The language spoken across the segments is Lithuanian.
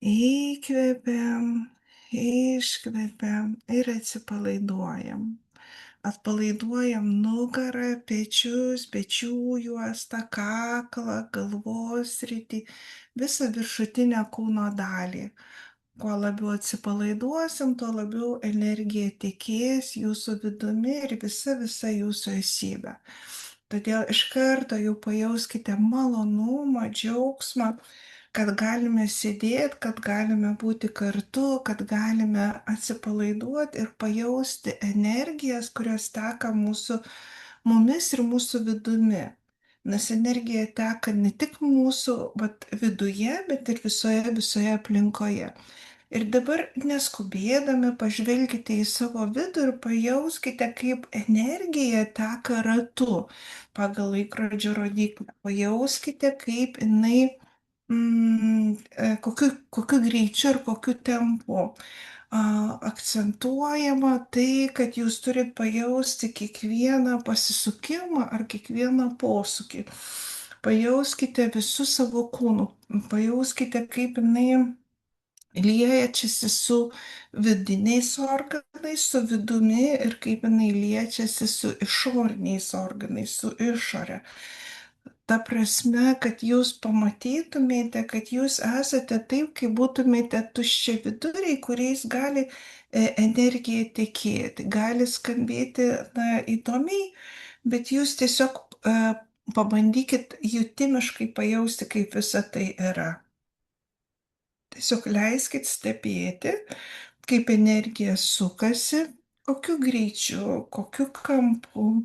Įkvepiam, iškvepiam ir atsipalaiduojam. Atpalaiduojam nugarą, pečius, pečių juostą, kaklą, galvos sritį, visą viršutinę kūno dalį. Kuo labiau atsipalaiduosim, tuo labiau energija tekės jūsų vidumi ir visa jūsų esybė. Todėl iš karto jau pajauskite malonumą, džiaugsmą, kad galime sėdėti, kad galime būti kartu, kad galime atsipalaiduoti ir pajausti energijas, kurios teka mumis ir mūsų vidumi. Nes energija teka ne tik mūsų viduje, bet ir visoje aplinkoje. Ir dabar neskubėdami pažvelkite į savo vidų ir pajauskite, kaip energija teka ratu pagal laikrodžio rodiklį. Pajauskite, kaip jinai, kokiu greičiu ir kokiu tempu. Akcentuojama tai, kad jūs turite pajausti kiekvieną pasisukimą ar kiekvieną posūkį. Pajauskite visų savo kūnų, pajauskite, kaip jinai liečiasi su vidiniais organais, su vidumi ir kaip jinai liečiasi su išoriniais organais, su išore. Ta prasme, kad jūs pamatytumėte, kad jūs esate taip, kaip būtumėte tuščia viduriai, kuriais gali energija tekėti. Gali skambėti įdomiai, bet jūs tiesiog pabandykit jutimiškai pajausti, kaip visa tai yra. Tiesiog leiskit stebėti, kaip energija sukasi, kokiu greičiu, kokiu kampu,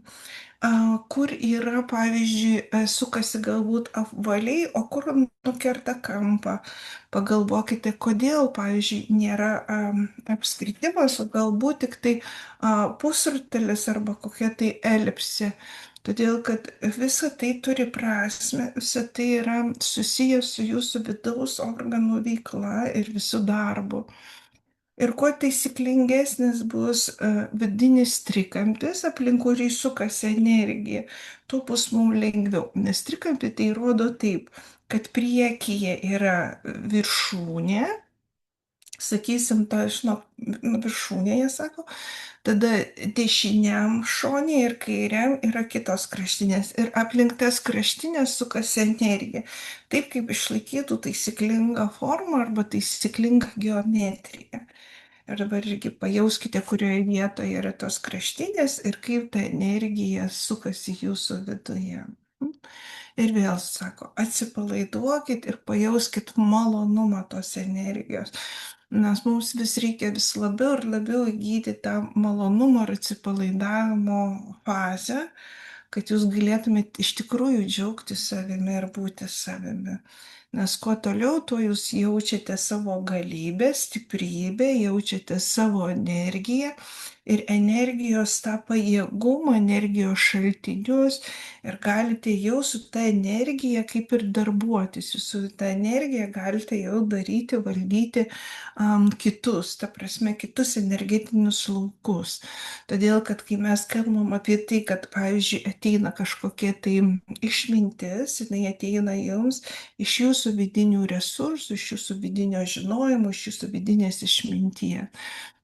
kur yra, pavyzdžiui, sukasi galbūt apvaliai, o kur nukerta kampą. Pagalvokite, kodėl, pavyzdžiui, nėra apskritimas, o galbūt tik tai pusrutulis arba kokia tai elipsė. Todėl, kad visa tai turi prasme, visa tai yra susijęs su jūsų vidaus organų veikla ir visų darbu. Ir kuo taisyklingesnis bus vidinis trikampis, aplink kurį sukasi energija, tuo bus mums lengviau. Nes trikampį tai rodo taip, kad priekyje yra viršūnė, sakysim, ta, žinok, viršūnėje, sako, tada dešiniam šonė ir kairiam yra kitos kraštinės. Ir aplink tas kraštinės sukasi energija. Taip kaip išlaikytų taisyklingą formą arba taisyklingą geometriją. Ir dabar irgi pajauskite, kurioje vietoje yra tos kraštinės ir kaip ta energija sukasi jūsų viduje. Ir vėl sako, atsipalaiduokit ir pajauskit malonumą tos energijos. Nes mums vis reikia vis labiau ir labiau įgyti tą malonumo ir atsipalaidavimo fazę, kad jūs galėtumėte iš tikrųjų džiaugtis savimi ir būti savimi. Nes kuo toliau, tuo jūs jaučiate savo galybę, stiprybę, jaučiate savo energiją ir energijos tą pajėgumą, energijos šaltinius ir galite jau su ta energija kaip ir darbuotis. Jūs su ta energija galite jau daryti, valdyti kitus, ta prasme, kitus energetinius laukus. Todėl, kad kai mes kalbam apie tai, kad, pavyzdžiui, ateina kažkokia tai išmintis, jinai ateina jums iš jūsų vidinių resursų, iš jūsų vidinio žinojimo, iš jūsų vidinės išminties.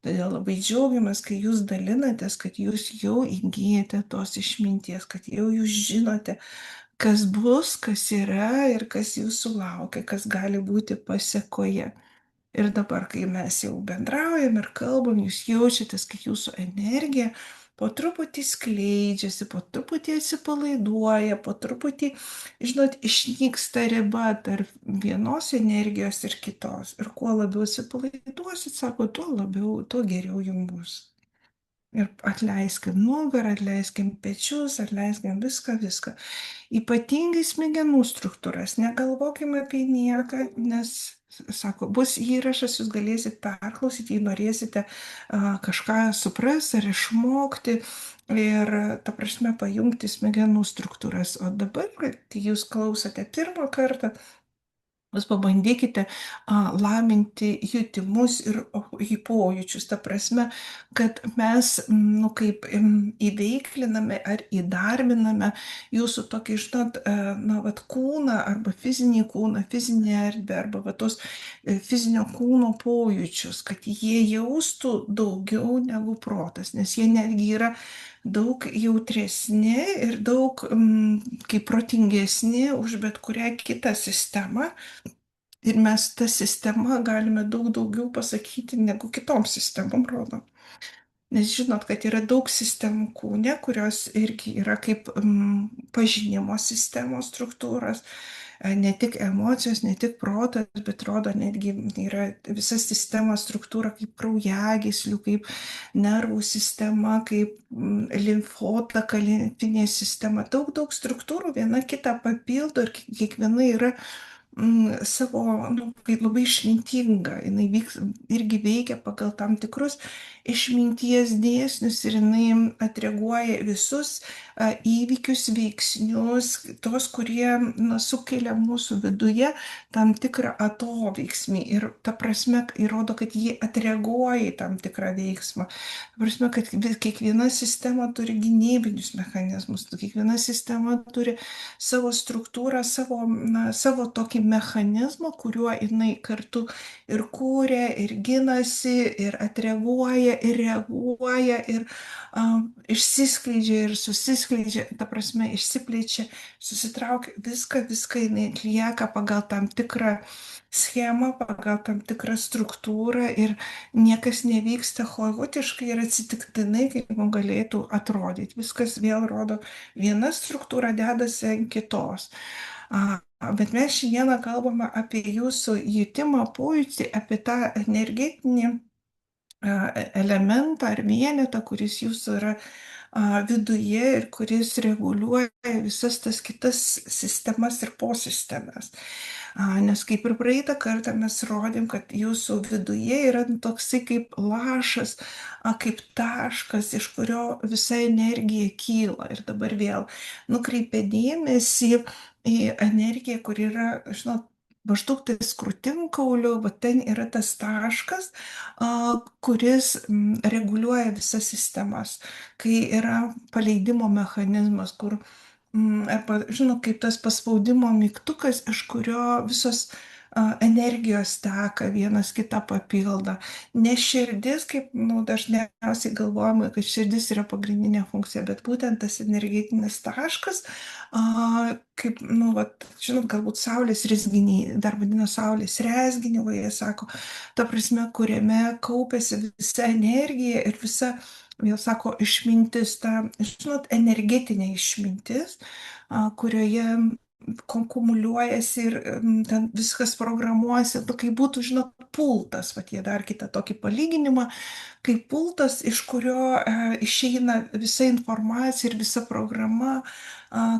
Todėl labai džiaugiamės, kai jūs dalinatės, kad jūs jau įgyjate tos išminties, kad jau jūs žinote, kas bus, kas yra ir kas jūsų laukia, kas gali būti pasekoje. Ir dabar, kai mes jau bendraujam ir kalbam, jūs jaučiatės, kad jūsų energija po truputį skleidžiasi, po truputį atsipalaiduoja, po truputį, žinot, išnyksta riba tarp vienos energijos ir kitos. Ir kuo labiau atsipalaiduosit, sako, tuo geriau jums bus. Ir atleiskim nugarą, atleiskim pečius, atleiskim viską. Ypatingai smegenų struktūras. Negalvokime apie nieką, nes, sako, bus įrašas, jūs galėsit perklausyti, jei norėsite kažką suprasti ar išmokti ir, ta prasme, pajungti smegenų struktūras. O dabar, kai jūs klausote pirmą kartą, Jūs pabandykite lavinti jutimus ir į pojūčius, ta prasme, kad mes, nu, kaip įveikliname ar įdarbiname jūsų tokį, žinot, na, vat, kūną arba fizinį kūną, fizinę erdvę arba va, tos fizinio kūno pojūčius, kad jie jaustų daugiau negu protas, nes jie netgi yra daug jautresni ir daug kaip protingesni už bet kurią kitą sistemą. Ir mes tą sistemą galime daug daugiau pasakyti negu kitom sistemom rodom. Nes žinot, kad yra daug sistemų kūne, kurios irgi yra kaip pažinimo sistemos struktūros, ne tik emocijos, ne tik protas, bet rodo netgi yra visa sistema struktūra kaip kraujagyslių, kaip nervų sistema, kaip limfotaka, limfinė sistema. Daug, daug struktūrų viena kitą papildo ir kiekviena yra savo, nu, kaip labai išmintinga, jinai irgi veikia pagal tam tikrus išminties dėsnius ir jinai atreaguoja visus įvykius, veiksnius, tos, kurie sukelia mūsų viduje tam tikrą atoveiksmį ir ta prasme įrodo, kad jie atreaguoja į tam tikrą veiksmą. Ta prasme, kad kiekviena sistema turi gynybinius mechanizmus, kiekviena sistema turi savo struktūrą, savo tokį mechanizmą, kuriuo jinai kartu ir kūrė, ir ginasi, ir atreaguoja, ir reaguoja, ir išsiskleidžia, ir susiskleidžia, ta prasme, išsiplečia, susitraukia, viską jinai atlieka pagal tam tikrą schemą, pagal tam tikrą struktūrą ir niekas nevyksta chaotiškai ir atsitiktinai, kaip mums galėtų atrodyti. Viskas vėl rodo, viena struktūra dedasi ant kitos. Bet mes šiandieną kalbame apie jūsų jutimą, pojūtį, apie tą energetinį elementą ar vienetą, kuris jūsų yra viduje ir kuris reguliuoja visas tas kitas sistemas ir posistemas. Nes kaip ir praeitą kartą mes rodėm, kad jūsų viduje yra toksai kaip lašas, kaip taškas, iš kurio visa energija kyla. Ir dabar vėl nukreipia dėmesį į energiją, kur yra, žinot, maždaug ties krūtinkauliu, va ten yra tas taškas, kuris reguliuoja visas sistemas, kai yra paleidimo mechanizmas, kur arba, žinot, kaip tas paspaudimo mygtukas, iš kurio visos energijos teka, vienas kitą papildo. Ne širdis, kaip dažniausiai galvojama, kad širdis yra pagrindinė funkcija, bet būtent tas energetinis taškas, kaip, žinot, galbūt saulės rezginiai, dar vadina saulės rezginį, va jie sako, ta prasme, kuriame kaupėsi visa energija ir visa, vėl sako, išmintis, ta, žinot, energetinė išmintis, kurioje kumuliuojasi ir ten viskas programuojasi, kai būtų, žinot, pultas, va jie dar kitą tokį palyginimą, kaip pultas, iš kurio išeina visa informacija ir visa programa,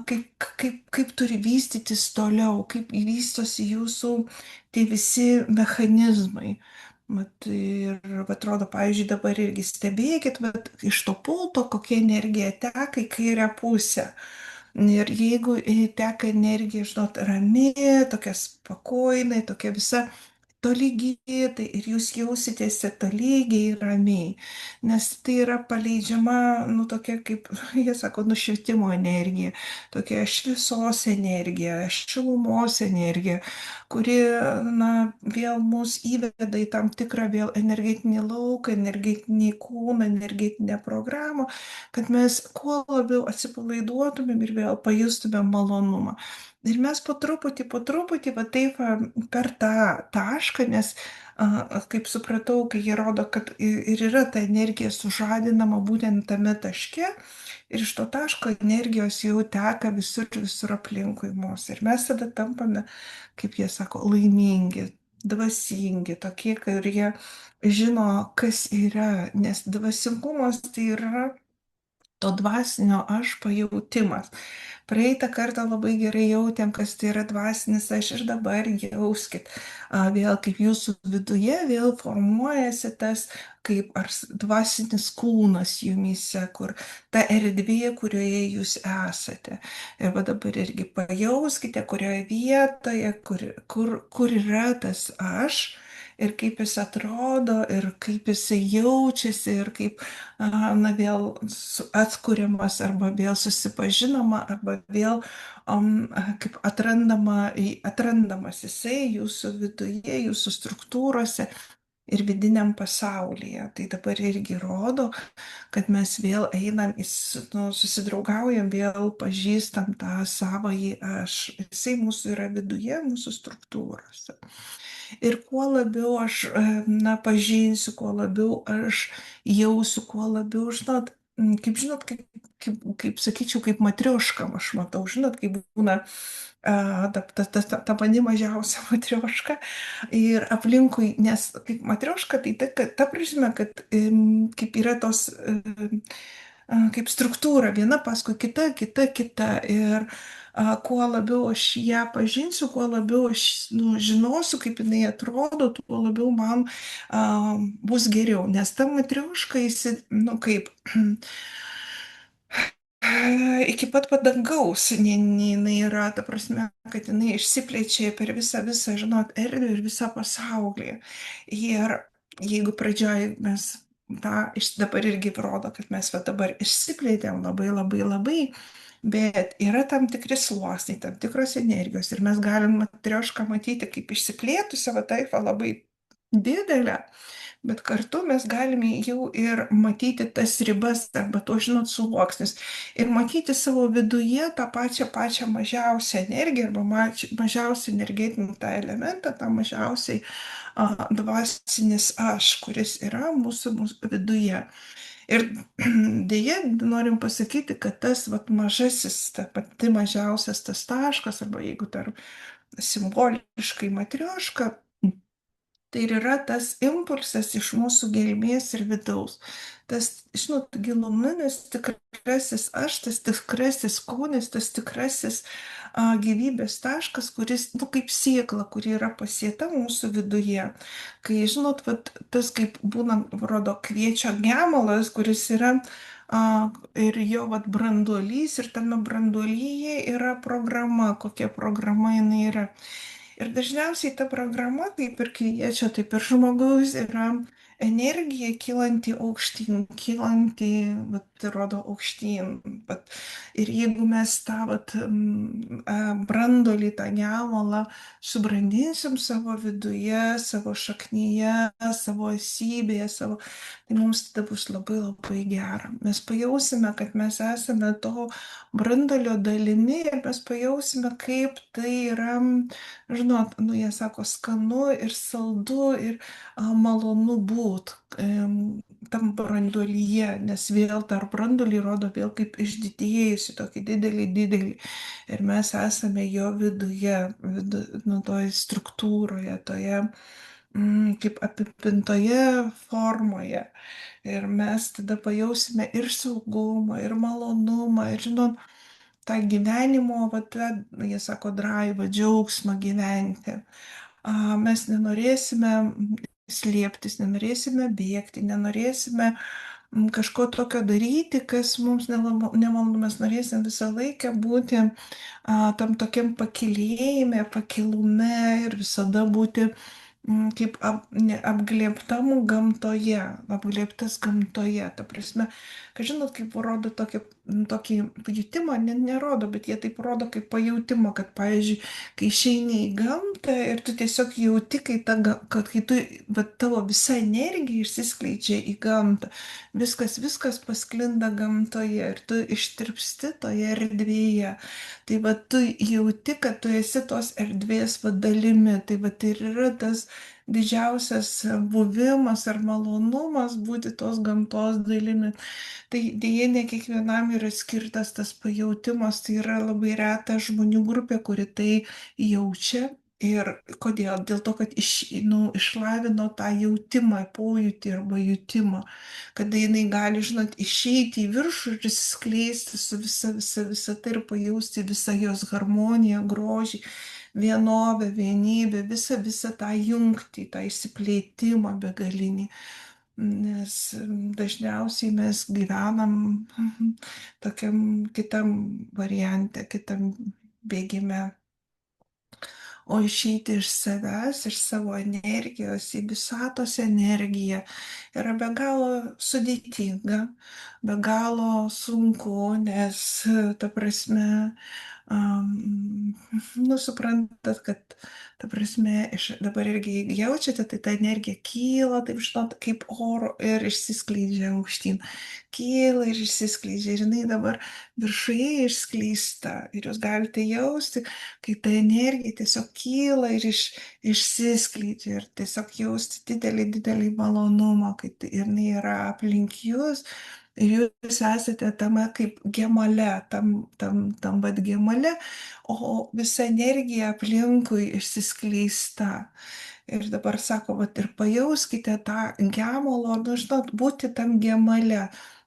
kaip turi vystytis toliau, kaip vystosi jūsų tie visi mechanizmai. Mat, ir atrodo, pavyzdžiui, dabar irgi stebėkit, vat, iš to pulto, kokia energija teka į kairę pusę. Ir jeigu teka energija, žinot, rami, tokia spokojnai, tokia visa tolygi, tai ir jūs jausitės tolygiai, ramiai, nes tai yra paleidžiama, tokia kaip, jie sako, nušvitimo energija, tokia šviesos energija, šilumos energija, kuri, vėl mus įveda į tam tikrą vėl energetinį lauką, energetinį kūną, energetinę programą, kad mes kuo labiau atsipalaiduotumėm ir vėl pajustumėm malonumą. Ir mes po truputį, va taip per tą tašką, nes, kaip supratau, kai jie rodo, kad ir yra ta energija sužadinama būtent tame taške, ir iš to taško energijos jau teka visur aplinkui mus. Ir mes tada tampame, kaip jie sako, laimingi, dvasingi, tokie, kurie žino, kas yra, nes dvasingumas tai yra to dvasinio aš pajautimas. Praeitą kartą labai gerai jautėm, kas tai yra dvasinis aš ir dabar jauskit. Vėl kaip jūsų viduje vėl formuojasi tas kaip ar dvasinis kūnas jumyse, kur ta erdvė, kurioje jūs esate. Ir va dabar irgi pajauskite, kurioje vietoje, kur yra tas aš. Ir kaip jis atrodo, ir kaip jisai jaučiasi, ir kaip na, vėl atkuriamas, arba vėl susipažinama, arba vėl kaip atrandamas jisai jūsų viduje, jūsų struktūrose ir vidiniam pasaulyje. Tai dabar irgi rodo, kad mes vėl einam, nu, susidraugaujam, vėl pažįstam tą savąjį aš. Jisai mūsų yra viduje, mūsų struktūrose. Ir kuo labiau aš, na, pažinsiu, kuo labiau aš jausiu, kuo labiau, žinot, kaip sakyčiau, kaip matrioška aš matau, žinot, kaip būna ta pati mažiausia matrioška ir aplinkui, nes kaip matrioška, tai ta prasme, kad kaip yra tos kaip struktūra, viena paskui kita, kita. Ir kuo labiau aš ją pažinsiu, kuo labiau aš žinosiu, kaip jinai atrodo, tuo labiau man bus geriau. Nes ta matrioška, nu kaip, iki pat dangaus jinai yra, ta prasme, kad jinai išsiplečia per visą, žinot, erdvę ir visą pasaulį. Ir jeigu pradžioj mes dabar irgi rodo, kad mes va dabar išsiplėtėm labai, bet yra tam tikri sluoksniai, tam tikros energijos ir mes galim matriošką matyti kaip išsiplėtusią, va taip, labai didelę. Bet kartu mes galime jau ir matyti tas ribas arba to, žinot, sluoksnius. Ir matyti savo viduje tą pačią mažiausią energiją arba mažiausią energetinį tą elementą, tą mažiausiai dvasinis aš, kuris yra mūsų viduje. Ir dėja, norim pasakyti, kad tas vat, mažasis, ta pati mažiausias tas taškas, arba jeigu dar simboliškai matrioška, tai ir yra tas impulsas iš mūsų gelmės ir vidaus. Tas, žinot, giluminis tikrasis aš, tas tikrasis kūnis, tas tikrasis gyvybės taškas, kuris, nu, kaip sėkla, kuri yra pasėta mūsų viduje. Kai, žinot, vat, tas kaip būna, rodo, kviečio gemalas, kuris yra ir jo vat, branduolys, ir tame branduolyje yra programa, kokia programa jinai yra. Ir dažniausiai ta programa, kaip ir kviečia, taip ir žmogaus yra energija kylanti aukštyn, kylanti, vat, rodo aukštyn. Vat, ir jeigu mes tą vat, brandolį, tą gemalą subrandinsim savo viduje, savo šaknyje, savo esybėje, tai mums tada bus labai gera. Mes pajausime, kad mes esame to brandolio dalimi ir mes pajausime, kaip tai yra, žinot, nu jie sako, skanu ir saldu ir malonu būt tam branduolyje, nes vėl dar branduolį rodo vėl kaip išdidėjusi, tokį didelį. Ir mes esame jo viduje, nu, toje struktūroje, toje kaip apipintoje formoje. Ir mes tada pajausime ir saugumą, ir malonumą, ir, žinot, tą gyvenimo, va, jie sako, draivą, džiaugsmą gyventi. Mes nenorėsime slėptis, nenorėsime bėgti, nenorėsime kažko tokio daryti, kas mums nemalonu. Mes norėsim visą laiką būti tam tokiam pakilėjime, pakilume ir visada būti kaip apglėbtam gamtoje, apglėbtas gamtoje. Ta prasme, kad žinot, kaip rodo tokį pajutimą, nerodo, bet jie taip rodo kaip pajautimą, kad, pavyzdžiui, kai išeini į gamtą ir tu tiesiog jauti, kad kai tu, bet tavo visa energija išsiskleidžia į gamtą, viskas pasklinda gamtoje ir tu ištirpsti toje erdvėje. Tai va tu jauti, kad tu esi tos erdvės dalimi. Tai va ir yra tas didžiausias buvimas ar malonumas būti tos gamtos dalimi. Tai dėja ne kiekvienam yra skirtas tas pajautimas, tai yra labai reta žmonių grupė, kuri tai jaučia. Ir kodėl? Dėl to, kad išlavino tą jautimą, pojūtį arba jutimą, kada jinai gali, žinot, išeiti į viršų ir išskleisti su visa tai ir pajausti visą jos harmoniją, grožį, vienovę, vienybę, visą tą jungtį, tą išsiplėtimą begalinį. Nes dažniausiai mes gyvenam tokiam kitam variante, kitam bėgime. O išeiti iš savęs, iš savo energijos į visatos energiją yra be galo sudėtinga, be galo sunku, nes, ta prasme, suprantat, kad, ta prasme, dabar irgi jaučiate, tai ta energija kyla, taip žinot, kaip oro ir išsiskleidžia aukštyn. Kyla ir išsiskleidžia. Ir jinai dabar viršuje išskleista. Ir jūs galite jausti, kai ta energija tiesiog kyla ir išsiskleidžia. Ir tiesiog jausti didelį malonumą, kai ir jinai yra aplink jūs. Ir jūs esate tame kaip gemale, tam vad gemale, o visa energija aplinkui išsiskleista. Ir dabar sako, vat ir pajauskite tą gemalo, nu, žinot, būti tam gemale.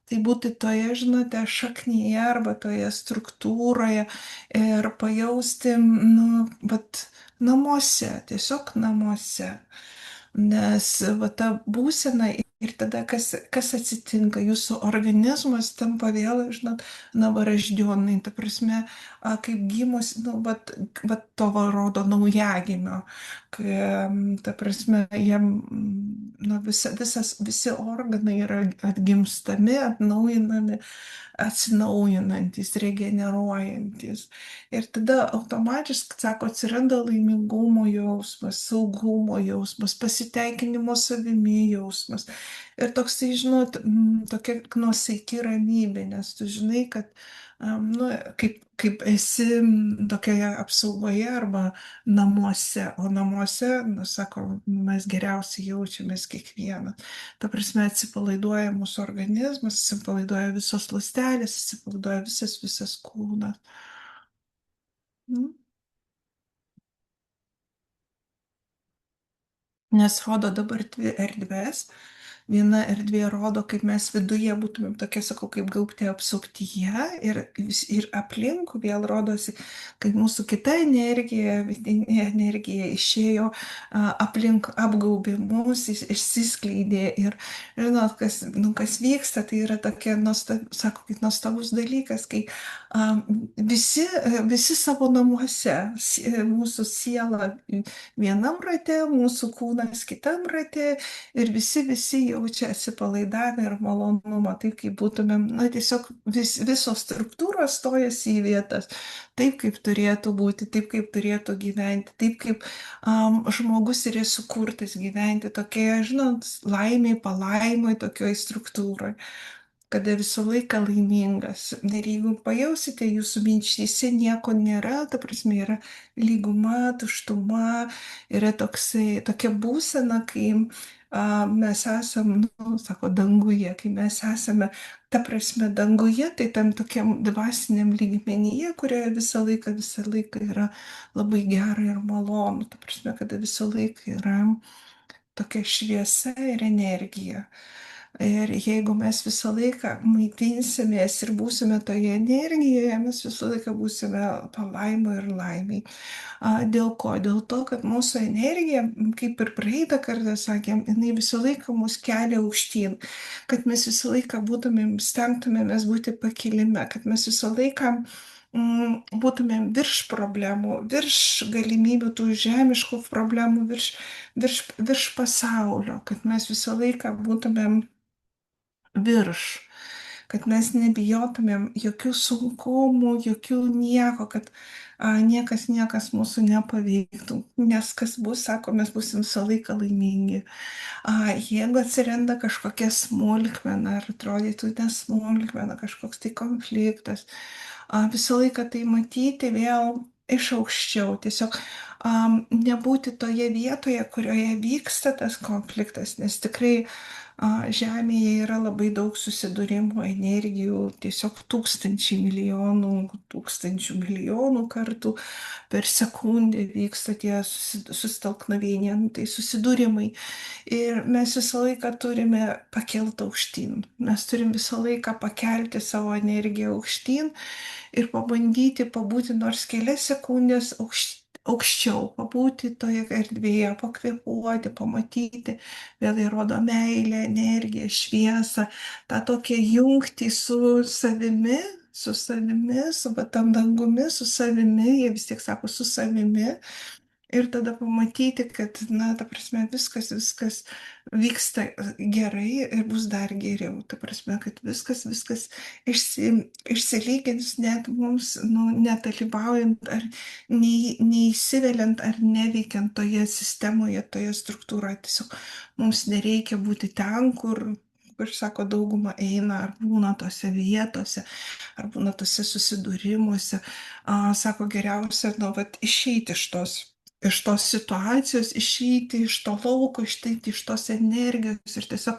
Tai būti toje, žinote, šaknyje arba toje struktūroje ir pajausti, nu, vat namuose, tiesiog namuose. Nes va ta būsena ir tada kas atsitinka, jūsų organizmas tampa vėl, žinot, navaraždionai, ta prasme, kaip gimus, nu, vat to va rodo naujagimio, kai, ta prasme, jiem, nu, visi organai yra atgimstami, atnaujinami, atsinaujinantis, regeneruojantis. Ir tada automatiškai, sako, atsiranda laimingumo jausmas, saugumo jausmas, pasitenkinimo savimi jausmas. Ir toks, tai, žinot, tokia nuosaiki ramybė, nes tu žinai, kad, nu, kaip esi tokioje apsaugoje arba namuose, o namuose, nu, sako, mes geriausiai jaučiamės kiekvieną. Ta prasme, atsipalaiduoja mūsų organizmas, atsipalaiduoja visos ląstelės, atsipalaiduoja visas kūnas. Mm. Nes rodo dabar dvi erdves. Viena erdvė rodo, kaip mes viduje būtumėm tokia, sakau, kaip gaubti apsuptyje ir aplink vėl rodosi, kad mūsų kita energija, vidinė energija išėjo aplink, apgaubė mus, išsiskleidė ir, žinot, kas vyksta, tai yra tokia, sako, kaip nuostabus dalykas, kai visi savo namuose, mūsų siela vienam rate, mūsų kūnas kitam rate ir visi jaučia atsipalaidavę ir malonumą, taip kaip būtumėm, na tiesiog visos struktūros stojasi į vietas, taip kaip turėtų būti, taip kaip turėtų gyventi, taip kaip žmogus yra sukurtas gyventi tokioje, žinot, laimiai, palaimai, tokioj struktūroje, kada visą laiką laimingas. Ir jeigu pajausite, jūsų mintyse nieko nėra, ta prasme yra lyguma, tuštuma, yra tokia būsena, kai mes esam, nu, sako, danguje, kai mes esame, ta prasme, danguje, tai tam tokiam dvasiniam lygmenyje, kurioje visą laiką yra labai gera ir malonu, ta prasme, kada visą laiką yra tokia šviesa ir energija. Ir jeigu mes visą laiką maitinsimės ir būsime toje energijoje, mes visą laiką būsime palaimai ir laimiai. Dėl ko? Dėl to, kad mūsų energija, kaip ir praeitą kartą sakėm, jinai visą laiką mus kelia aukštyn, kad mes visą laiką stengtumėmės būti pakilime, kad mes visą laiką būtumėm virš problemų, virš galimybių tų žemiškų problemų, virš pasaulio, kad mes visą laiką būtumėm virš, kad mes nebijotumėm jokių sunkumų, jokių nieko, kad niekas mūsų nepaveiktų, nes kas bus, sako, mes būsim visą laiką laimingi. Jeigu atsiranda kažkokia smulkmena, ar atrodytų nesmulkmena, kažkoks tai konfliktas, visą laiką tai matyti vėl iš aukščiau, tiesiog nebūti toje vietoje, kurioje vyksta tas konfliktas, nes tikrai Žemėje yra labai daug susidūrimų, energijų, tiesiog tūkstančiai milijonų, tūkstančių milijonų kartų per sekundę vyksta tie susitelknavėjai, tai susidūrimai. Ir mes visą laiką turime pakelti aukštyn. Mes turim visą laiką pakelti savo energiją aukštyn ir pabandyti pabūti nors kelias sekundės aukščiau, pabūti toje erdvėje, pakvėpuoti, pamatyti, vėl įrodo meilę, energiją, šviesą, tą tokią jungtį su savimi, su tam dangumi, su savimi, jie vis tiek sako su savimi, ir tada pamatyti, kad, na, ta prasme, viskas vyksta gerai ir bus dar geriau. Ta prasme, kad viskas išsilygins net mums, nu, nedalyvaujant ar neįsiveliant ar neveikiant toje sistemoje, toje struktūroje. Tiesiog mums nereikia būti ten, kur sako, dauguma eina ar būna tose vietose, ar būna tose susidūrimuose. Sako, geriausia, nu, vat, išeiti iš tos situacijos, išeiti iš to lauko, išeiti iš tos energijos ir tiesiog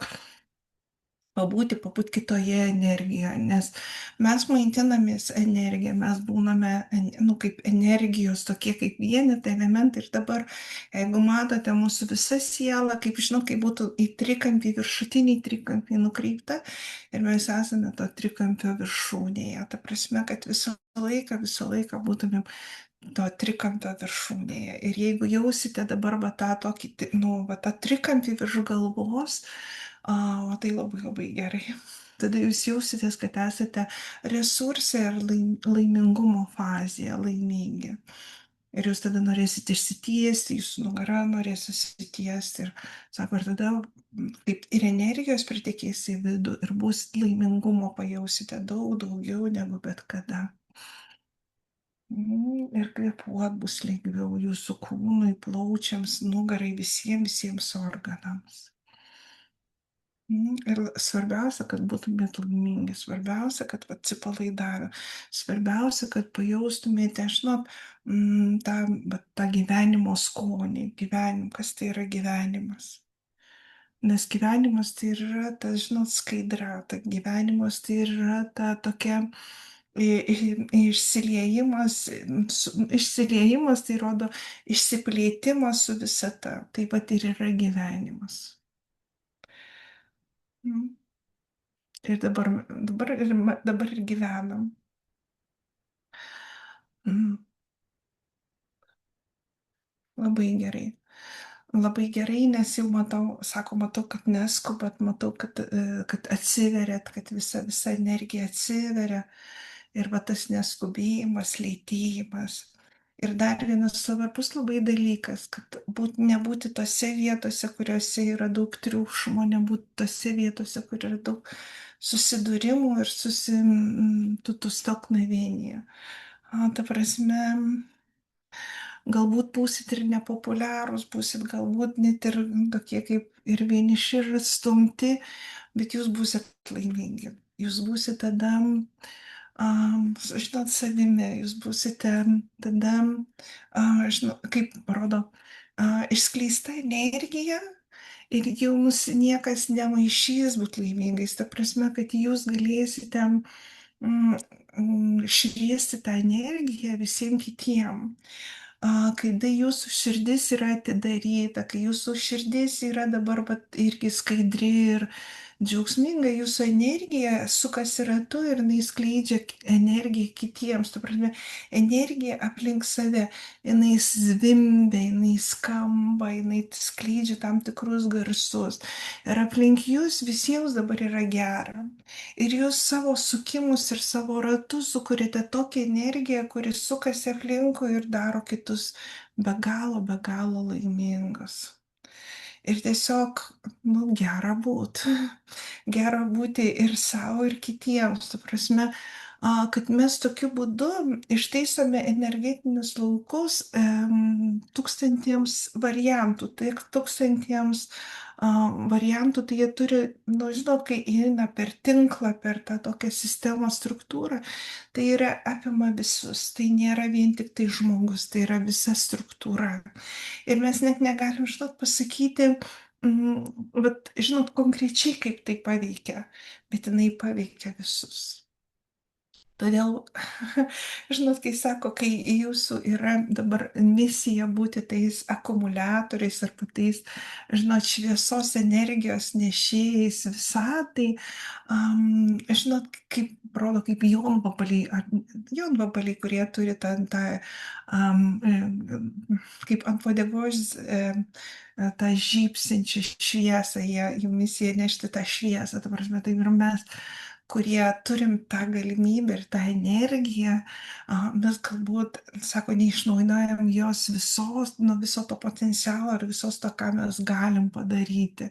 pabūti kitoje energijoje, nes mes maitinamės energiją, mes būname, nu, kaip energijos, tokie kaip vienetai, elementai. Ir dabar, jeigu matote mūsų visą sielą, kaip žinau, kaip būtų į trikampį, viršutinį trikampį nukreipta, ir mes esame to trikampio viršūnėje. Ta prasme, kad visą laiką būtumėm to trikampio viršūnėje. Ir jeigu jausite dabar va tą tokį, nu, va tą trikampį virš galvos, o tai labai labai gerai. Tada jūs jausitės, kad esate resursai ir laimingumo fazėje, laimingi. Ir jūs tada norėsite išsitiesti, jūsų nugara norės susitiesti. Ir sako, ir tada kaip ir energijos pritekės į vidų ir bus laimingumo, pajausite daug daugiau negu bet kada. Ir kvėpuot bus lengviau jūsų kūnui, plaučiams, nugarai, visiems organams. Ir svarbiausia, kad būtumėt laimingi, svarbiausia, kad atsipalaidavę, svarbiausia, kad pajaustumėte, žinot, tą gyvenimo skonį, kas tai yra gyvenimas. Nes gyvenimas tai yra ta, žinot, skaidra, ta gyvenimas tai yra ta tokia išsiliejimas tai rodo išsiplėtimą su visata, taip pat ir yra gyvenimas. Ir dabar ir gyvenam. Labai gerai. Labai gerai, nes jau matau, kad neskubat, matau, kad atsiverėt, kad visa energija atsiveria ir va tas neskubėjimas, lėtėjimas. Ir dar vienas svarbus labai dalykas, kad nebūti tose vietose, kuriuose yra daug triukšmo, nebūti tose vietose, kur yra daug susidūrimų ir susitoknavienija. Ta prasme, galbūt būsit ir nepopuliarūs, būsit galbūt net ir tokie kaip ir vieniši ir atstumti, bet jūs būsit laimingi. Jūs būsit tada, žinot, savimi, jūs būsite tada, žinot, kaip rodo, išskleista energija ir jums niekas nemaišys būti laimingais. Ta prasme, kad jūs galėsite šviesti tą energiją visiems kitiems. Kada jūsų širdis yra atidaryta, kai jūsų širdis yra dabar irgi skaidri ir džiaugsminga, jūsų energija sukasi ratu ir jinai skleidžia energiją kitiems. Tu prasme, energija aplink save, jinai zvimbia, jinai skamba, jinai skleidžia tam tikrus garsus. Ir aplink jūs visiems dabar yra gera. Ir jūs savo sukimus ir savo ratus sukūrėte tokią energiją, kuri sukasi aplinkui ir daro kitus be galo laimingus. Ir tiesiog, nu, gera būti ir savo, ir kitiems. Tu prasme, kad mes tokiu būdu ištaisome energetinius laukus tūkstantiems variantų, tai tūkstantiems variantų, tai jie turi, nu, žinot, kai eina per tinklą, per tą tokią sistemos struktūrą, tai yra apima visus, tai nėra vien tik tai žmogus, tai yra visa struktūra. Ir mes net negalim, žinot, pasakyti, bet, žinot, konkrečiai kaip tai paveikia, bet jinai paveikia visus. Todėl, žinot, kai sako, kai jūsų yra dabar misija būti tais akumuliatoriais arba tais, žinot, šviesos energijos nešėjais visatai, žinot, kaip rodo, kaip jonvabaliai, kurie turi tą kaip ant uodegos tą žybsinčią šviesą, jų misija nešti tą šviesą, ta prasme, tai ir mes kurie turim tą galimybę ir tą energiją, mes galbūt, sako, neišnaudojam jos visos, nuo viso to potencialo ir visos to, ką mes galim padaryti.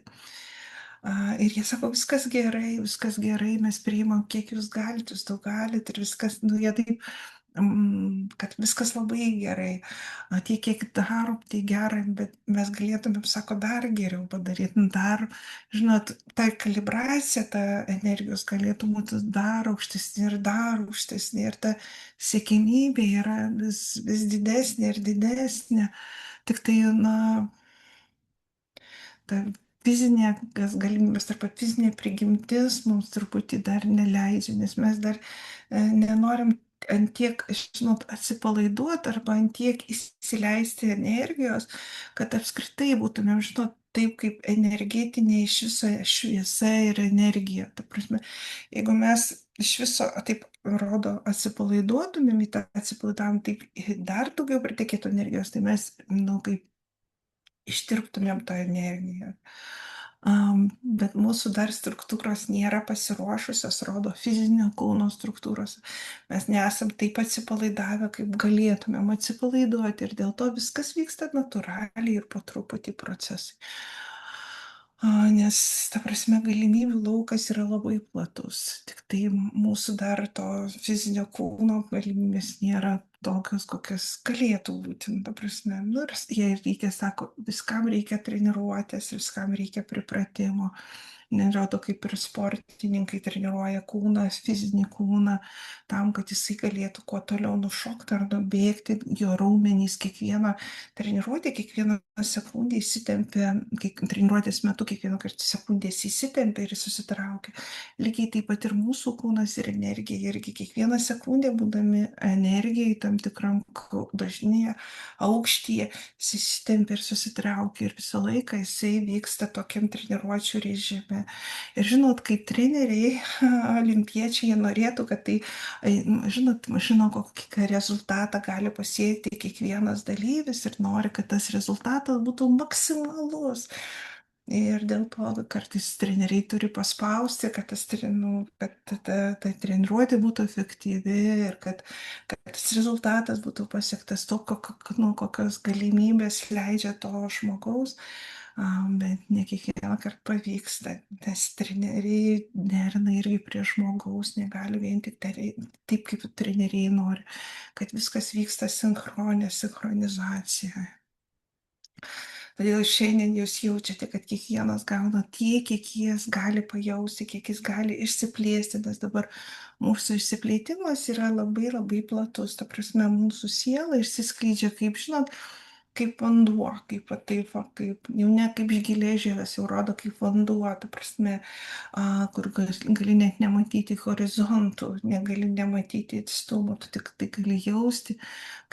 Ir jie sako, viskas gerai, mes priimam, kiek jūs galite, jūs daug galite ir viskas, nu jie taip kad viskas labai gerai, tiek, kiek darom, tai gerai, bet mes galėtumėm, sako, dar geriau padaryti, dar, žinot, ta kalibracija, ta energijos galėtų būti dar aukštesnė ir ta siekiamybė yra vis didesnė ir didesnė, tik tai, na, ta fizinė galimybės arba fizinė prigimtis mums truputį dar neleidžia, nes mes dar nenorim ant tiek, žinot, atsipalaiduoti arba ant tiek įsileisti energijos, kad apskritai būtumėm, žinot, taip kaip energetinė iš viso šviesa ir energija. Ta prasme, jeigu mes iš viso, taip rodo, atsipalaiduotumėm į tą atsipalaidavimą, taip dar daugiau pritekėtų energijos, tai mes, nu, kaip ištirptumėm tą energiją. Bet mūsų dar struktūros nėra pasiruošusios, rodo fizinio kūno struktūros. Mes nesam taip atsipalaidavę, kaip galėtumėm atsipalaiduoti ir dėl to viskas vyksta natūraliai ir po truputį procesai. Nes, ta prasme, galimybių laukas yra labai platus, tik tai mūsų dar to fizinio kūno galimybės nėra tokios, kokios galėtų būti, ta prasme, nu ir jie reikia, sako, viskam reikia treniruotės, viskam reikia pripratimo, nerodo kaip ir sportininkai treniruoja kūną, fizinį kūną, tam, kad jisai galėtų kuo toliau nušokti ar nubėgti, jo raumenys kiekvieną treniruotę, kiekvieną sekundę įsitempia, treniruotės metu kiekvieną kartą sekundės įsitempia ir susitraukia. Lygiai taip pat ir mūsų kūnas ir energija, irgi kiekvieną sekundę būdami energijai tam tikram dažnyje, aukštyje, įsitempia ir susitraukia ir visą laiką jisai vyksta tokiam treniruočių režime. Ir žinot, kaip treneriai, olimpiečiai, jie norėtų, kad tai, žinot, žino, kokį rezultatą gali pasiekti kiekvienas dalyvis ir nori, kad tas rezultatas būtų maksimalus. Ir dėl to kartais treneriai turi paspausti, kad ta treniruotė būtų efektyvi ir kad tas rezultatas būtų pasiektas to, kokios galimybės leidžia to žmogaus, bet ne kiekvieną kartą pavyksta, nes treneriai derina irgi prie žmogaus, negali vien tik taip, kaip treneriai nori, kad viskas vyksta sinchronizacija. Todėl šiandien jūs jaučiate, kad kiekvienas gauna tiek, kiek jis gali pajausti, kiek jis gali išsiplėsti, nes dabar mūsų išsiplėtimas yra labai labai platus. Ta prasme, mūsų siela išsiskleidžia, kaip žinot, kaip vanduo, kaip taip, kaip jau ne kaip iš geležies, jau rodo kaip vanduo, ta prasme, kur gali net nematyti horizontų, negali nematyti atstumų, tu tik tai gali jausti,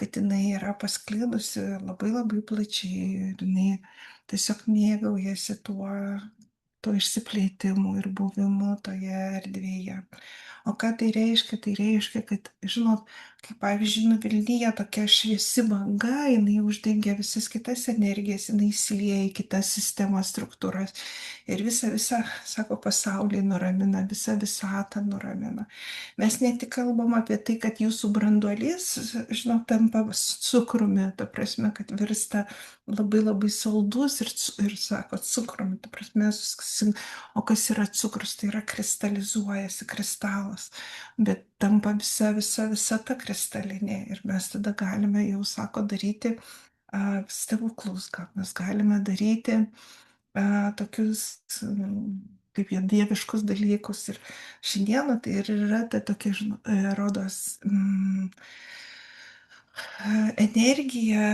kad jinai yra pasklidusi labai labai plačiai ir jinai tiesiog mėgaujasi tuo išsiplėtimu ir buvimu toje erdvėje. O ką tai reiškia? Tai reiškia, kad, žinot, kaip pavyzdžiui, nuvilnyja tokia šviesi banga, jinai uždengia visas kitas energijas, jinai įsilieja į kitas sistemas, struktūras ir visą, sako, pasaulį nuramina, visą visatą nuramina. Mes ne tik kalbam apie tai, kad jūsų branduolys, žinot, tampa cukrumi, ta prasme, kad virsta labai labai saldus ir sako, cukrumi, ta prasme, o kas yra cukrus, tai yra kristalizuojasi kristalas, bet tampa visa ta kristalinė ir mes tada galime, jau sako, daryti stebuklus, ką mes galime daryti tokius kaip jie dieviškus dalykus. Ir šiandieną tai ir yra ta tokia, rodos, energija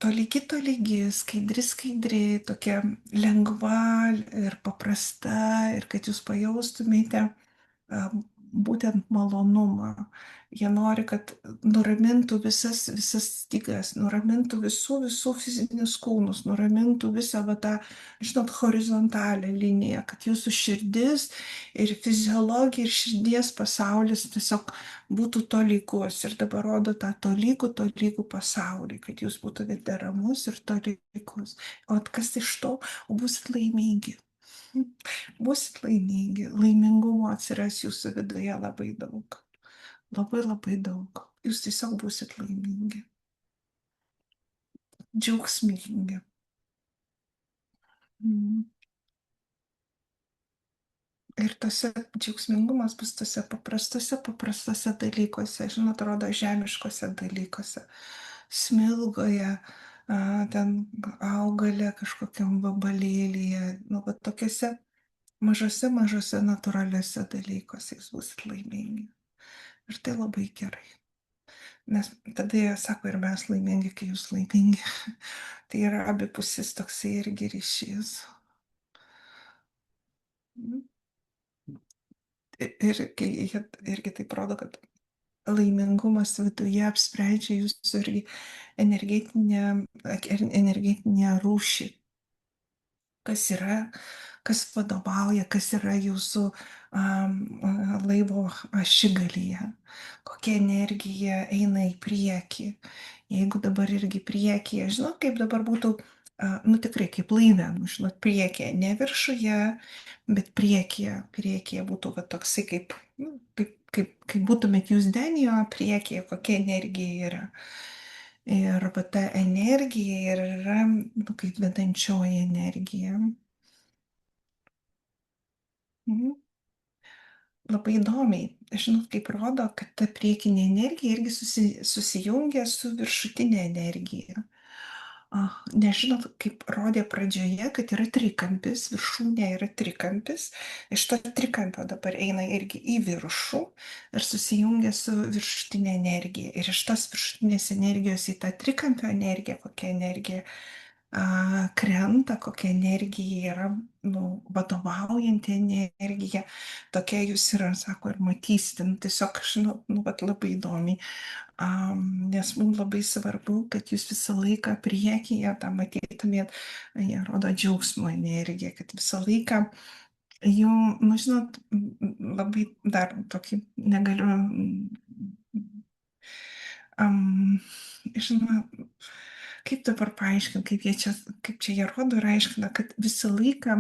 tolygi, tolygi, skaidri, skaidri, tokia lengva ir paprasta, ir kad jūs pajaustumėte būtent malonumą. Jie nori, kad nuramintų visas stygas, nuramintų visų fizinius kūnus, nuramintų visą va, tą, žinot, horizontalią liniją, kad jūsų širdis ir fiziologija ir širdies pasaulis tiesiog būtų tolygus. Ir dabar rodo tą tolygų pasaulį, kad jūs būtumėte ramus ir tolygus. O kas iš to? O būsit laimingi. Būsit laimingi, laimingumo atsiras jūsų viduje labai daug. Labai labai daug. Jūs tiesiog būsit laimingi, džiaugsmingi. Mm. Ir tose džiaugsmingumas bus tose paprastose dalykuose, žinot, atrodo, žemiškose dalykuose. Smilgoje, ten augalė kažkokiam vabalėlyje, nu, va tokiuose mažose natūraliuose dalykuose jūs būsit laimingi. Ir tai labai gerai. Nes tada jie sako, ir mes laimingi, kai jūs laimingi. Tai yra abipusis toksai irgi ryšys. Ir kai jie irgi taip rodo, kad laimingumas viduje apsprendžia jūsų irgi energetinę rūšį, kas yra, kas vadovauja, kas yra jūsų laivo ašigalyje, kokia energija eina į priekį. Jeigu dabar irgi priekyje, žinot, kaip dabar būtų, nu tikrai kaip laive, nu, žinot, priekyje, ne viršuje, bet priekyje būtų va, toksai kaip, nu, kaip būtumėt jūs denio priekyje, kokia energija yra. Ir va ta energija ir yra, nu, kaip vedančioji energija. Mhm. Labai įdomiai, žinot, kaip rodo, kad ta priekinė energija irgi susijungia su viršutinė energija. Nežinot, kaip rodė pradžioje, kad yra trikampis, viršūnė yra trikampis, iš to trikampio dabar eina irgi į viršų ir susijungia su viršutinė energija. Ir iš tos viršutinės energijos į tą trikampio energiją, kokia energija krenta, kokia energija yra, nu, vadovaujanti energija, tokia jūs yra, sako, ir matysite, nu, tiesiog, žinau, nu, vat labai įdomiai, nes mums labai svarbu, kad jūs visą laiką priekyje tą matytumėt, jie rodo džiaugsmo energiją, kad visą laiką jum, nu, žinot, labai dar tokį negaliu, žinot, kaip dabar paaiškinti, kaip čia jie rodo ir aiškina, kad visą laiką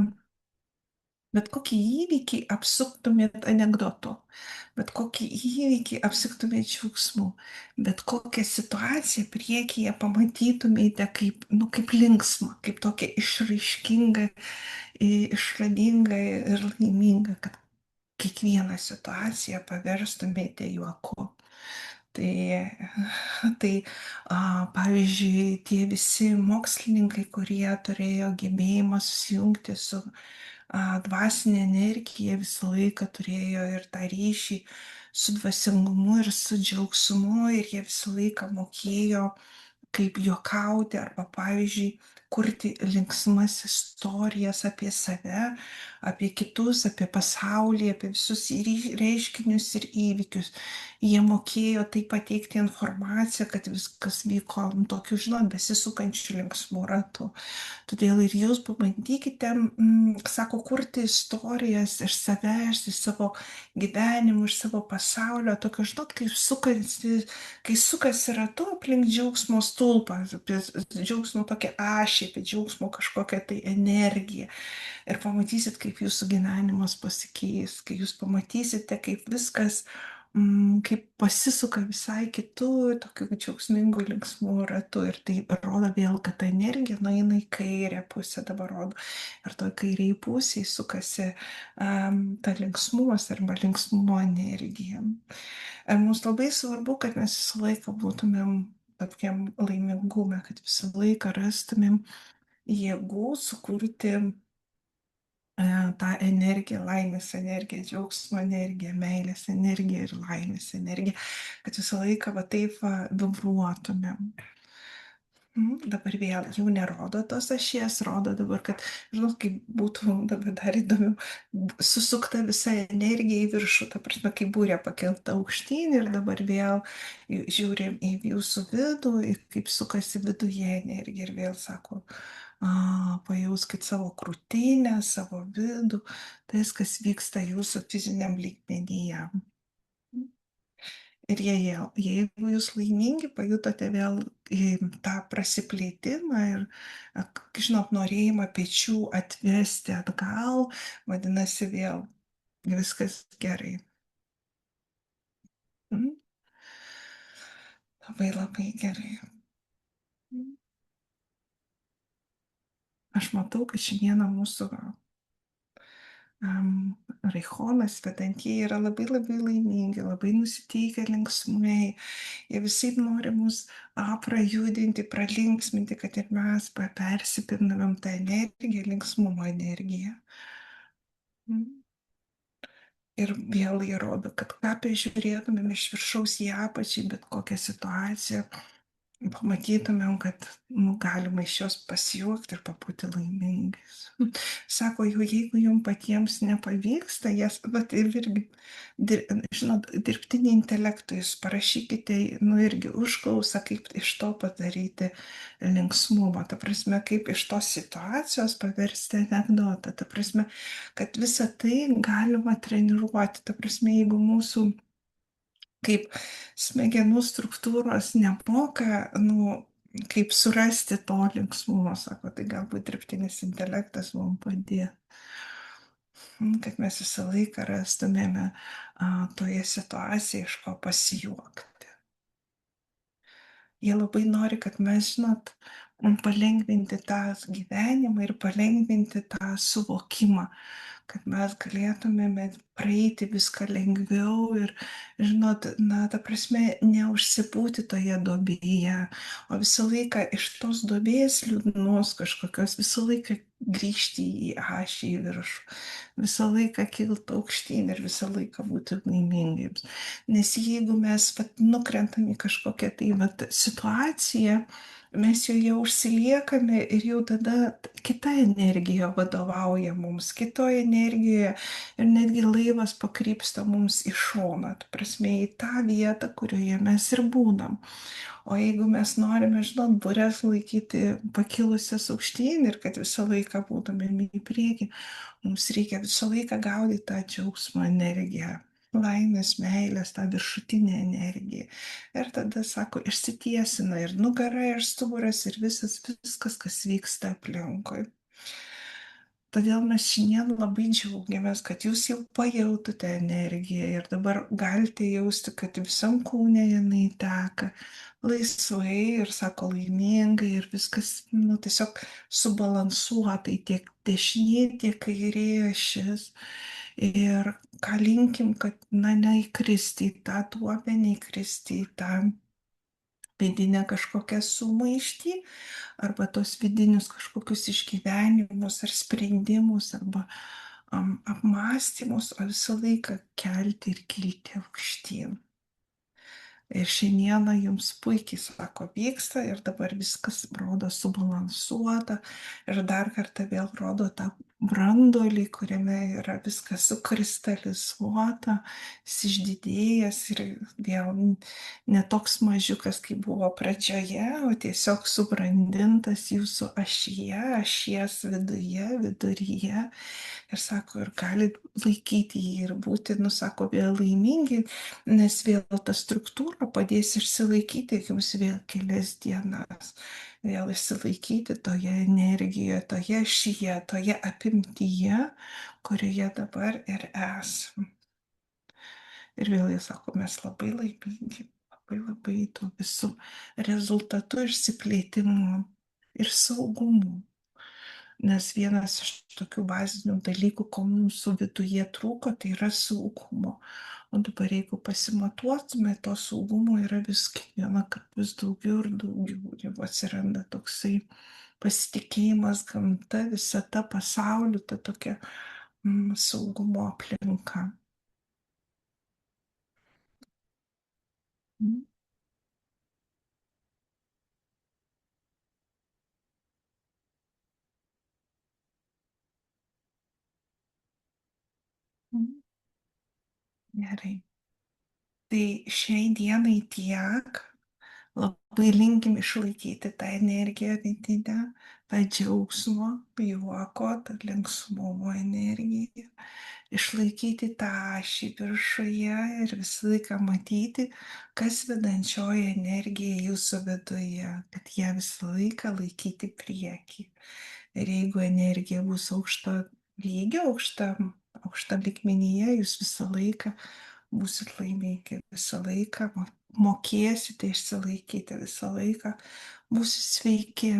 bet kokį įvykį apsuktumėt anegdotu, bet kokį įvykį apsuktumėt džiaugsmu, bet kokią situaciją priekyje pamatytumėte kaip, nu, kaip linksmą, kaip tokią išraiškingą, išradingą ir laimingą, kad kiekvieną situaciją paverstumėte juoku. Tai pavyzdžiui, tie visi mokslininkai, kurie turėjo gebėjimą susijungti su dvasinė energija, visą laiką turėjo ir tą ryšį su dvasingumu ir su džiaugsmu, ir jie visą laiką mokėjo kaip juokauti arba, pavyzdžiui, kurti linksmas istorijas apie save, apie kitus, apie pasaulį, apie visus reiškinius ir įvykius. Jie mokėjo taip pateikti informaciją, kad viskas vyko tokiu, žinot, besisukančiu linksmu ratu. Todėl ir jūs pabandykite, sako, kurti istorijas iš savęs, iš savo gyvenimų, iš savo pasaulio, tokio, žinot, kai sukasi ratu aplink džiaugsmo stulpą, apie džiaugsmo tokią ašį, apie džiaugsmo kažkokią tai energiją. Ir pamatysit, kaip jūsų gyvenimas pasikeis, kai jūs pamatysite, kaip viskas, kaip pasisuka visai kitų, tokių džiaugsmingų, linksmų ratų. Ir tai rodo vėl, kad ta energija nueina į kairę pusę, dabar rodo. Ir toj kairiai pusėje sukasi ta linksmumas arba linksmumo energija. Ir mums labai svarbu, kad mes visą laiką būtumėm tokiam laimingume, kad visą laiką rastumėm jėgų sukurti tą energiją, laimės energiją, džiaugsmo energiją, meilės energiją ir laimės energiją, kad visą laiką va taip va, vibruotumėm. Dabar vėl jau nerodo tos ašies, rodo dabar, kad, žinot, kaip būtų dabar dar įdomiau, susukta visa energija į viršų, ta prasme, kaip būrė pakelta aukštyn ir dabar vėl žiūrim į jūsų vidų, kaip sukasi viduje energija ir vėl sako, pajauskit savo krūtinę, savo vidų, tai, kas vyksta jūsų fiziniam lygmenyje. Ir jeigu jūs laimingi, pajutote vėl tą prasiplėtimą ir, žinot, norėjimą pečių atvesti atgal, vadinasi, vėl viskas gerai. Labai labai gerai. Aš matau, kad šiandieną mūsų Raichonas, vedantieji yra labai labai laimingi, labai nusiteikę linksmai. Jie visai nori mus prajudinti, pralinksminti, kad ir mes persipinamėm tą energiją, linksmumo energiją. Ir vėl jie rodo, kad ką bežiūrėtumėm iš viršaus į apačią, bet kokią situaciją, pamatytumėm, kad galima iš jos pasijuokti ir papūti laimingais. Sako, jau jeigu jums patiems nepavyksta, jas, bet irgi, žinot, dirbtinį intelektą jūs parašykite, irgi užklausą, kaip iš to padaryti linksmumą, ta prasme, kaip iš tos situacijos paversti anegdotą, ta prasme, kad visą tai galima treniruoti, ta prasme, jeigu mūsų kaip smegenų struktūros nemoka, kaip surasti to linksmumo, sako, tai galbūt dirbtinis intelektas mums padės, kad mes visą laiką rastumėme toje situacijoje iš ko pasijuokti. Jie labai nori, kad mes, žinot, palengvinti tą gyvenimą ir palengvinti tą suvokimą, kad mes galėtumėme praeiti viską lengviau ir, žinot, ta prasme, neužsibūti toje duobėje, o visą laiką iš tos duobės liūdnos kažkokios, visą laiką grįžti į ašį į viršų, visą laiką kilti aukštyn ir visą laiką būti laimingiems. Nes jeigu mes nukrentam į kažkokią tai situaciją, mes joje užsiliekame ir jau tada kita energija vadovauja mums, kitoje energijoje ir netgi laivas pakrypsta mums į šoną, ta prasme, į tą vietą, kurioje mes ir būnam. O jeigu mes norime, žinot, burės laikyti pakilusias aukštyn ir kad visą laiką būtumėm į priekį, mums reikia visą laiką gaudyti tą džiaugsmo energiją, laimės, meilės, tą viršutinę energiją. Ir tada, sako, išsitiesina ir nugara, ir stuburas, ir viskas, kas vyksta aplinkui. Todėl mes šiandien labai džiaugiamės, kad jūs jau pajautote energiją ir dabar galite jausti, kad visam kūne jinai teka laisvai ir, sako, laimingai ir viskas, tiesiog subalansuotai tiek dešinė, tiek kairė ašis. Ir ką linkim, kad, neįkristi į tą duobę, neįkristi į tą vidinę kažkokią sumaištį arba tos vidinius kažkokius išgyvenimus ar sprendimus arba apmąstymus, o visą laiką kelti ir kilti aukštyn. Ir šiandieną jums puikiai, sako, vyksta ir dabar viskas rodo subalansuota ir dar kartą vėl rodo tą branduolį, kuriame yra viskas sukristalizuota, išdidėjęs ir vėl ne toks mažiukas, kaip buvo pradžioje, o tiesiog subrandintas jūsų ašyje, ašies viduje, viduryje. Ir sako, ir gali laikyti jį ir būti, sako, vėl laimingi, nes vėl ta struktūra padės išsilaikyti jums vėl kelias dienas, vėl išsilaikyti toje energijoje, toje ašyje, toje apimtyje, kurioje dabar ir esam. Ir vėl jis sako, mes labai laimingi, labai labai tuo visų rezultatų išsiplėtimu ir saugumu. Nes vienas iš tokių bazinių dalykų, ko mūsų viduje trūko, tai yra saugumo. O dabar jeigu pasimatuotume, to saugumo yra vis kiekvieną kartą vis daugiau ir daugiau. Jau atsiranda toksai pasitikėjimas gamta, visata, pasauliu, ta tokia saugumo aplinka. Mm, mm. Gerai. Tai šiai dienai tiek. Labai linkim išlaikyti tą energiją vidinę, tą džiaugsmo, juoko, tą linksmumo energiją, išlaikyti tą ašį viršuje ir visą laiką matyti, kas vedančioji energija jūsų viduje, kad ją visą laiką laikyti priekį. Ir jeigu energija bus aukšto lygio, aukštam lygmenyje, jūs visą laiką būsit laimingi, visą laiką mokėsite išsilaikyti, visą laiką būsit sveiki,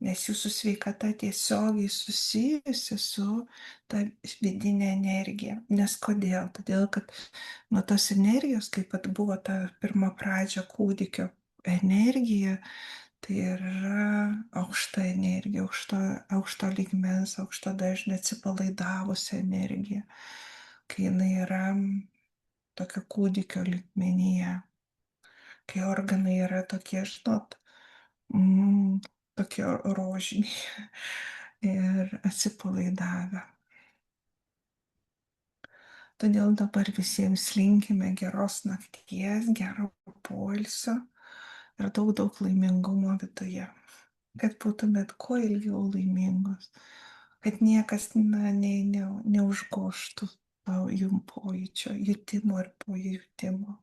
nes jūsų sveikata tiesiogiai susijusi su ta vidinė energija. Nes kodėl? Todėl, kad nuo tos energijos, kaip pat buvo ta pirma pradžia kūdikio energija, tai yra aukšta energija, aukšto lygmens, aukšto dažnio atsipalaidavusi energija, kai jinai yra tokio kūdikio lygmenyje, kai organai yra tokie, žinot, mm, tokie rožiniai ir atsipalaidavę. Todėl dabar visiems linkime geros nakties, gero poilsio ir daug, daug laimingumo viduje. Kad būtumėt kuo ilgiau laimingos, kad niekas neužgoštų jum pojūčio, jutimo ir pojūtimo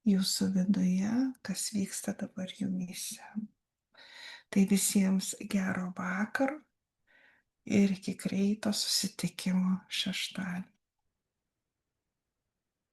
jūsų viduje, kas vyksta dabar jumyse. Tai visiems gero vakaro ir iki greito susitikimo šeštadienį.